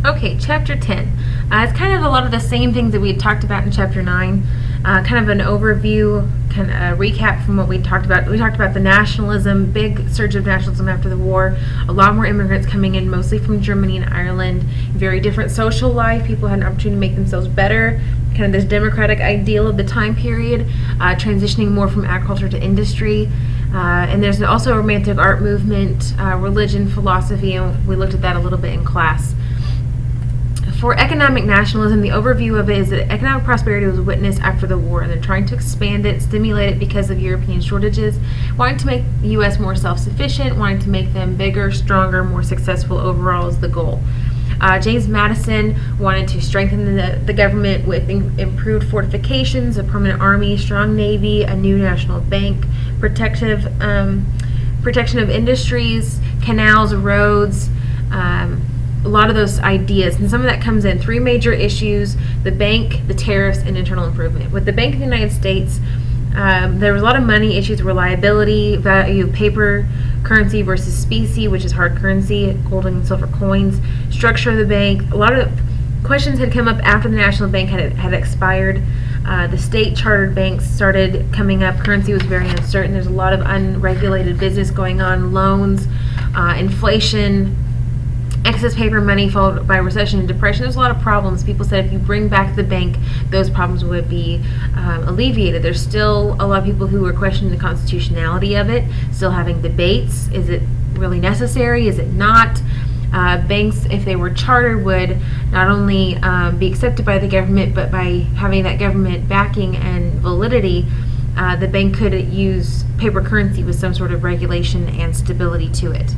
Okay, chapter 10. It's kind of a lot of the same things that we had talked about in chapter 9. Kind of an overview, kind of a recap from what we talked about. We talked about the nationalism, big surge of nationalism after the war, a lot more immigrants coming in, mostly from Germany and Ireland, very different social life. People had an opportunity to make themselves better, kind of this democratic ideal of the time period, transitioning more from agriculture to industry. And there's also a romantic art movement, religion, philosophy, and we looked at that a little bit in class. For economic nationalism, the overview of it is that economic prosperity was witnessed after the war, and they're trying to expand it, stimulate it because of European shortages, wanting to make the U.S. more self-sufficient, wanting to make them bigger, stronger, more successful overall is the goal. James Madison wanted to strengthen the government with improved fortifications, a permanent army, strong navy, a new national bank, protection of industries, canals, roads, a lot of those ideas, and some of that comes in three major issues: the bank, the tariffs, and internal improvement. With the Bank of the United States, there was a lot of money issues, reliability, value of paper currency versus specie, which is hard currency, gold and silver coins, structure of the bank. A lot of questions had come up after the National Bank had expired. The state chartered banks started coming up. Currency was very uncertain. There's a lot of unregulated business going on, loans, inflation, excess paper money followed by recession and depression. There's a lot of problems. People said if you bring back the bank, those problems would be alleviated. There's still a lot of people who are questioning the constitutionality of it, still having debates. Is it really necessary? Is it not? Banks, if they were chartered, would not only be accepted by the government, but by having that government backing and validity, the bank could use paper currency with some sort of regulation and stability to it.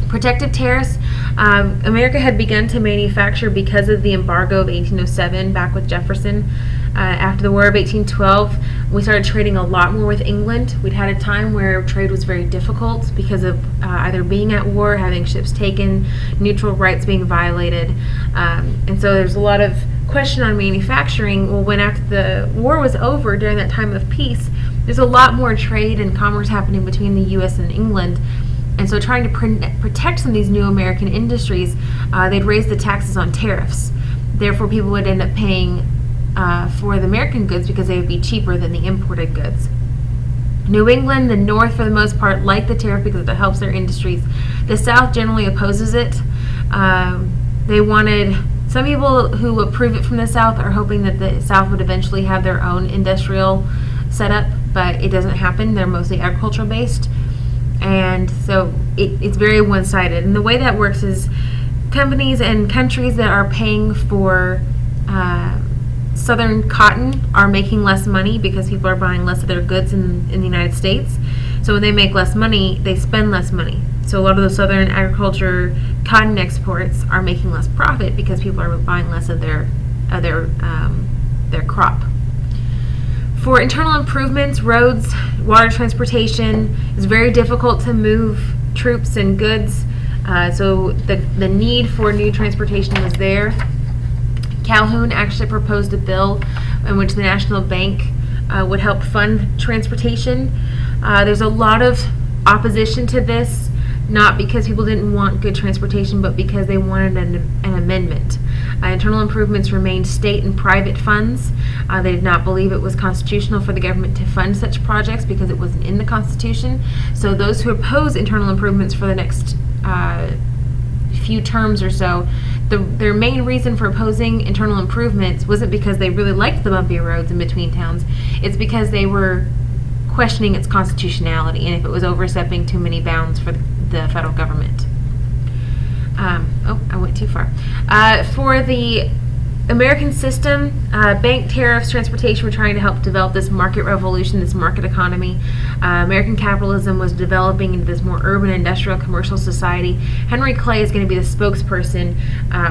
Protective tariffs. America had begun to manufacture because of the embargo of 1807 back with Jefferson. After the War of 1812, we started trading a lot more with England. We'd had a time where trade was very difficult because of either being at war, having ships taken, neutral rights being violated. And so there's a lot of question on manufacturing. Well, when after the war was over, during that time of peace, there's a lot more trade and commerce happening between the U.S. and England. And so trying to protect some of these new American industries, they'd raise the taxes on tariffs. Therefore, people would end up paying for the American goods because they would be cheaper than the imported goods. New England, the North for the most part, like the tariff because it helps their industries. The South generally opposes it. They wanted, some people who approve it from the South are hoping that the South would eventually have their own industrial setup, but it doesn't happen. They're mostly agricultural based. And so it's very one-sided. And the way that works is companies and countries that are paying for southern cotton are making less money because people are buying less of their goods in the United States. So when they make less money, they spend less money. So a lot of the southern agriculture cotton exports are making less profit because people are buying less of their crop. For internal improvements, roads, water transportation, it's very difficult to move troops and goods. So the need for new transportation was there. Calhoun actually proposed a bill in which the National Bank would help fund transportation. There's a lot of opposition to this, not because people didn't want good transportation, but because they wanted an amendment. Internal improvements remained state and private funds. They did not believe it was constitutional for the government to fund such projects because it wasn't in the Constitution. So those who oppose internal improvements for the next few terms or so, their main reason for opposing internal improvements wasn't because they really liked the bumpy roads in between towns. It's because they were questioning its constitutionality and if it was overstepping too many bounds for the federal government. I went too far. For the American system, bank, tariffs, transportation were trying to help develop this market revolution, this market economy. American capitalism was developing into this more urban, industrial, commercial society. Henry Clay is going to be the spokesperson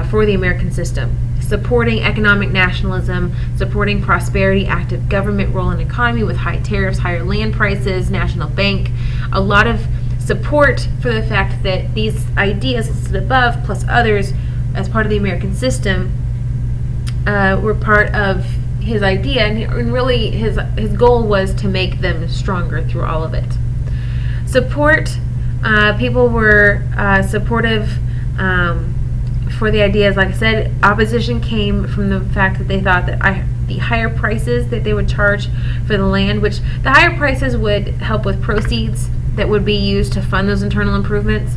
for the American system, supporting economic nationalism, supporting prosperity, active government role in economy with high tariffs, higher land prices, national bank, a lot of support for the fact that these ideas listed above, plus others, as part of the American system, were part of his idea, and really his goal was to make them stronger through all of it. Support, people were supportive for the ideas. Like I said, opposition came from the fact that they thought that the higher prices that they would charge for the land, which the higher prices would help with proceeds that would be used to fund those internal improvements,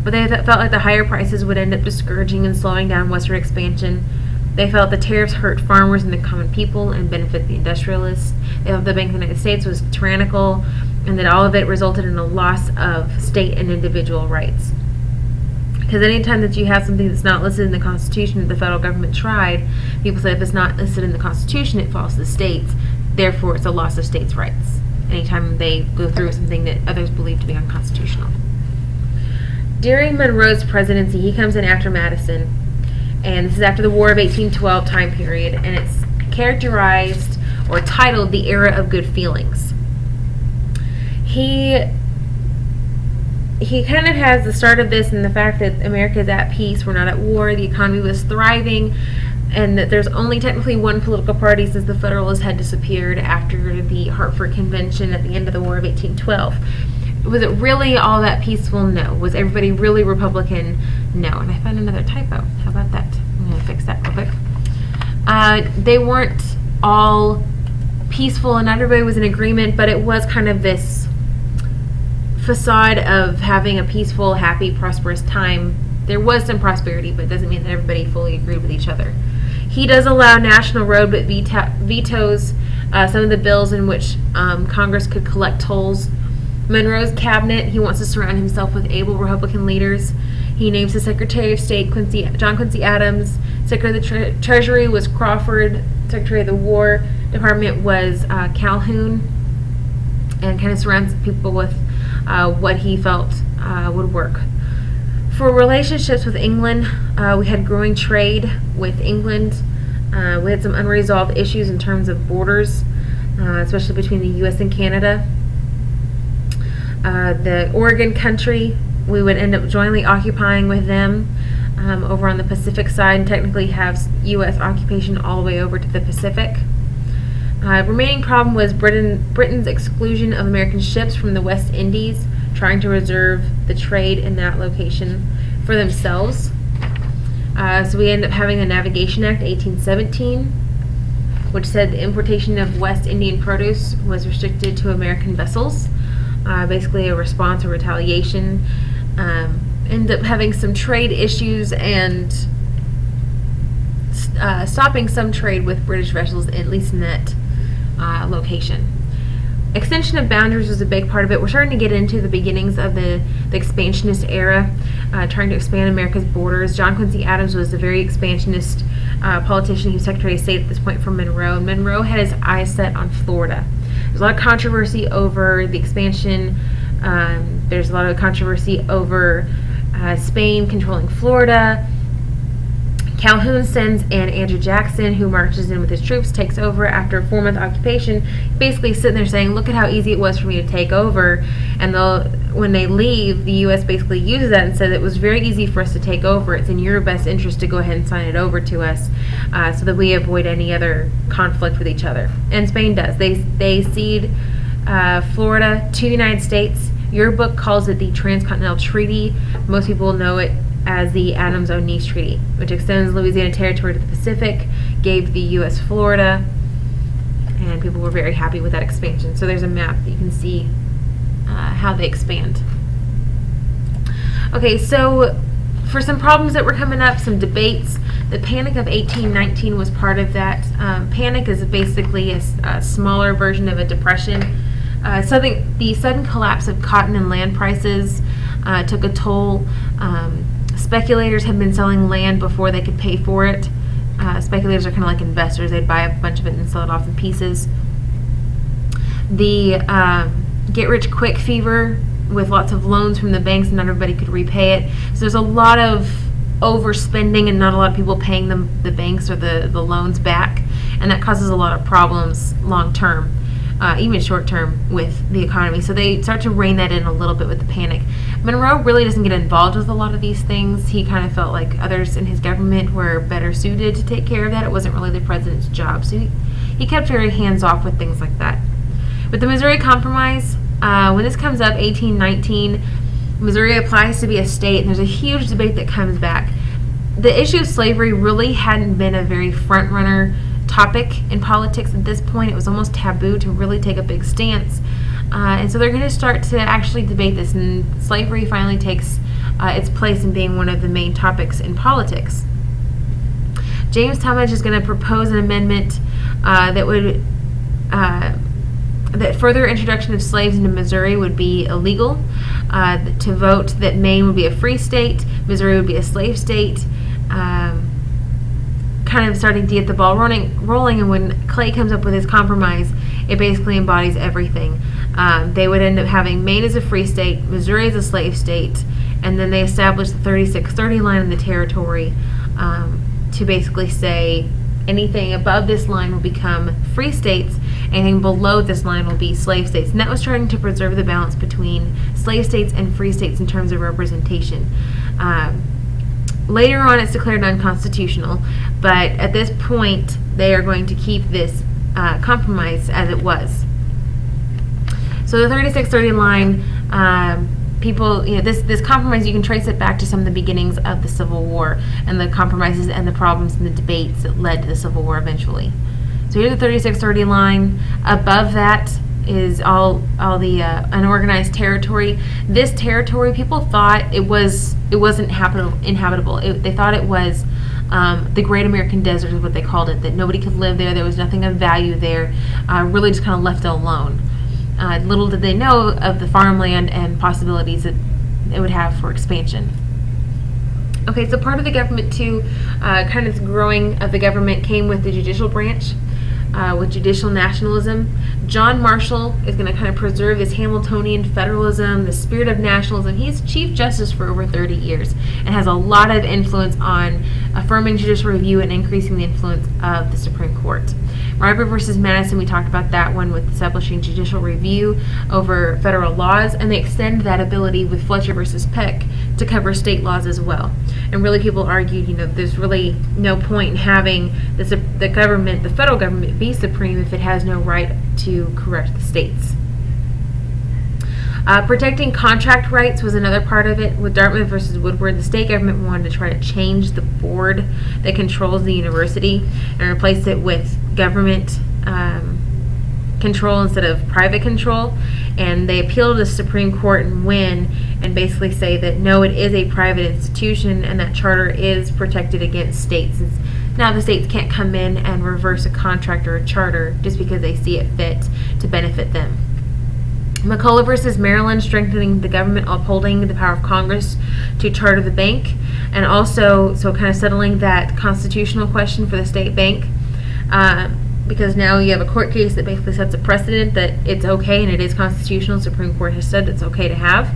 but they felt like the higher prices would end up discouraging and slowing down western expansion. They felt the tariffs hurt farmers and the common people and benefit the industrialists. They felt the Bank of the United States was tyrannical and that all of it resulted in a loss of state and individual rights. Because anytime that you have something that's not listed in the Constitution that the federal government tried, people say if it's not listed in the Constitution, it falls to the states. Therefore, it's a loss of states' rights. Anytime they go through something that others believe to be unconstitutional. During Monroe's presidency, he comes in after Madison, and this is after the War of 1812 time period, and it's characterized or titled the Era of Good Feelings. He kind of has the start of this in the fact that America is at peace, we're not at war, the economy was thriving, and that there's only technically one political party since the Federalists had disappeared after the Hartford Convention at the end of the War of 1812. Was it really all that peaceful? No. Was everybody really Republican? No. And I found another typo. How about that? I'm going to fix that real quick. They weren't all peaceful and everybody was in agreement, but it was kind of this facade of having a peaceful, happy, prosperous time. There was some prosperity, but it doesn't mean that everybody fully agreed with each other. He does allow national road, but vetoes some of the bills in which Congress could collect tolls. Monroe's cabinet, he wants to surround himself with able Republican leaders. He names the Secretary of State John Quincy Adams. Secretary of the Treasury was Crawford. Secretary of the War Department was Calhoun, and kind of surrounds people with what he felt would work. For relationships with England, we had growing trade with England. We had some unresolved issues in terms of borders, especially between the U.S. and Canada. The Oregon country, we would end up jointly occupying with them over on the Pacific side, and technically have U.S. occupation all the way over to the Pacific. Remaining problem was Britain's exclusion of American ships from the West Indies, trying to reserve the trade in that location for themselves. So we end up having the Navigation Act 1817, which said the importation of West Indian produce was restricted to American vessels. Basically a response or retaliation. Ended up having some trade issues and stopping some trade with British vessels, at least in that location. Extension of boundaries was a big part of it. We're starting to get into the beginnings of the expansionist era, trying to expand America's borders. John Quincy Adams was a very expansionist politician. He was Secretary of State at this point for Monroe. And Monroe had his eyes set on Florida. There's a lot of controversy over the expansion. There's a lot of controversy over Spain controlling Florida. Calhoun sends in Andrew Jackson, who marches in with his troops, takes over after a 4-month occupation, basically sitting there saying, look at how easy it was for me to take over. And when they leave, the U.S. basically uses that and says it was very easy for us to take over. It's in your best interest to go ahead and sign it over to us so that we avoid any other conflict with each other. And Spain does. They cede Florida to the United States. Your book calls it the Transcontinental Treaty. Most people know it as the Adams-O'Neese Treaty, which extends Louisiana Territory to the Pacific, gave the U.S. Florida, and people were very happy with that expansion. So there's a map that you can see how they expand. Okay, so for some problems that were coming up, some debates, the Panic of 1819 was part of that. Panic is basically a smaller version of a depression. The sudden collapse of cotton and land prices took a toll. Speculators had been selling land before they could pay for it. Speculators are kind of like investors. They'd buy a bunch of it and sell it off in pieces. The get-rich-quick fever with lots of loans from the banks and not everybody could repay it. So there's a lot of overspending and not a lot of people paying the banks or the loans back. And that causes a lot of problems long-term. Even short-term with the economy. So they start to rein that in a little bit with the panic. Monroe really doesn't get involved with a lot of these things. He kind of felt like others in his government were better suited to take care of that. It wasn't really the president's job. So he kept very hands-off with things like that. With the Missouri Compromise, when this comes up, 1819, Missouri applies to be a state, and there's a huge debate that comes back. the issue of slavery really hadn't been a very front runner topic in politics at this point. It was almost taboo to really take a big stance. And so they're going to start to actually debate this, and slavery finally takes its place in being one of the main topics in politics. James Talmadge is going to propose an amendment that further introduction of slaves into Missouri would be illegal, to vote that Maine would be a free state, Missouri would be a slave state, kind of starting to get the ball rolling. And when Clay comes up with his compromise, it basically embodies everything. They would end up having Maine as a free state, Missouri as a slave state, and then they established the 3630 line in the territory, to basically say anything above this line will become free states, anything below this line will be slave states. And that was trying to preserve the balance between slave states and free states in terms of representation. Later on, it's declared unconstitutional, but at this point, they are going to keep this compromise as it was. So the 3630 line, people, this compromise, you can trace it back to some of the beginnings of the Civil War and the compromises and the problems and the debates that led to the Civil War eventually. So here's the 3630 line. Above that is all the unorganized territory. This territory, people thought it wasn't inhabitable. They thought it was the Great American Desert is what they called it. That nobody could live there. There was nothing of value there. Really just kind of left alone. Little did they know of the farmland and possibilities that it would have for expansion. Okay, so part of the government too, kind of the growing of the government came with the judicial branch, with judicial nationalism. John Marshall is going to kind of preserve this Hamiltonian federalism, the spirit of nationalism. He's Chief Justice for over 30 years and has a lot of influence on affirming judicial review and increasing the influence of the Supreme Court. Marbury versus Madison, we talked about that one with establishing judicial review over federal laws, and they extend that ability with Fletcher versus Peck to cover state laws as well. And really, people argued, there's really no point in having the government, the federal government, be supreme if it has no right to correct the states. Protecting contract rights was another part of it. With Dartmouth versus Woodward, the state government wanted to try to change the board that controls the university and replace it with government control instead of private control. And they appealed to the Supreme Court and win, and basically say that no, it is a private institution and that charter is protected against states. Now the states can't come in and reverse a contract or a charter just because they see it fit to benefit them. McCulloch versus Maryland, strengthening the government, upholding the power of Congress to charter the bank, and also kind of settling that constitutional question for the state bank, because now you have a court case that basically sets a precedent that it's okay and it is constitutional. The Supreme Court has said it's okay to have.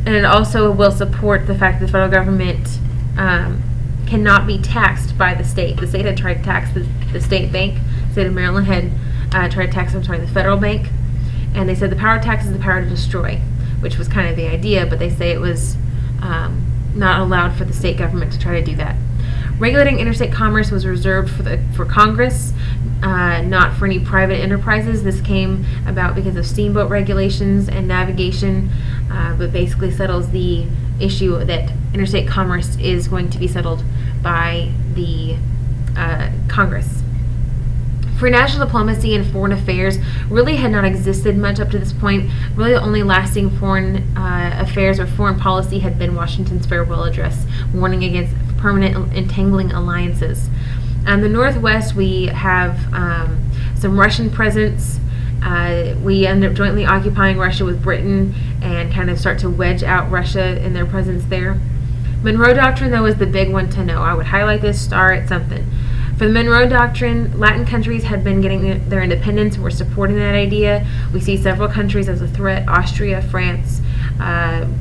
And it also will support the fact that the federal government cannot be taxed by the state. The state had tried to tax the state bank. The state of Maryland had tried to tax the federal bank. And they said the power of tax is the power to destroy, which was kind of the idea, but they say it was not allowed for the state government to try to do that. Regulating interstate commerce was reserved for Congress, not for any private enterprises. This came about because of steamboat regulations and navigation, but basically settles the issue that interstate commerce is going to be settled by the Congress. Free national diplomacy and foreign affairs really had not existed much up to this point. Really the only lasting foreign affairs or foreign policy had been Washington's farewell address, warning against permanent entangling alliances. In the Northwest, we have some Russian presence. We end up jointly occupying Russia with Britain and kind of start to wedge out Russia in their presence there. Monroe Doctrine, though, is the big one to know. I would highlight this, star it, something. For the Monroe Doctrine, Latin countries had been getting their independence and were supporting that idea. We see several countries as a threat: Austria, France,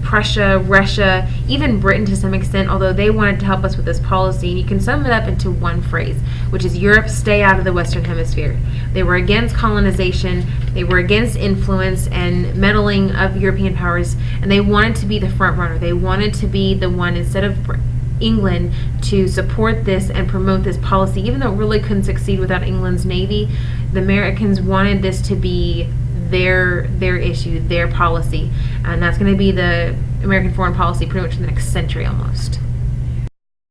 Prussia, Russia, even Britain to some extent, although they wanted to help us with this policy. And you can sum it up into one phrase, which is Europe, stay out of the Western Hemisphere. They were against colonization, they were against influence and meddling of European powers, and they wanted to be the front runner. They wanted to be the one, instead of England, to support this and promote this policy. Even though it really couldn't succeed without England's navy, the Americans wanted this to be their issue, their policy, and that's going to be the American foreign policy pretty much for the next century almost.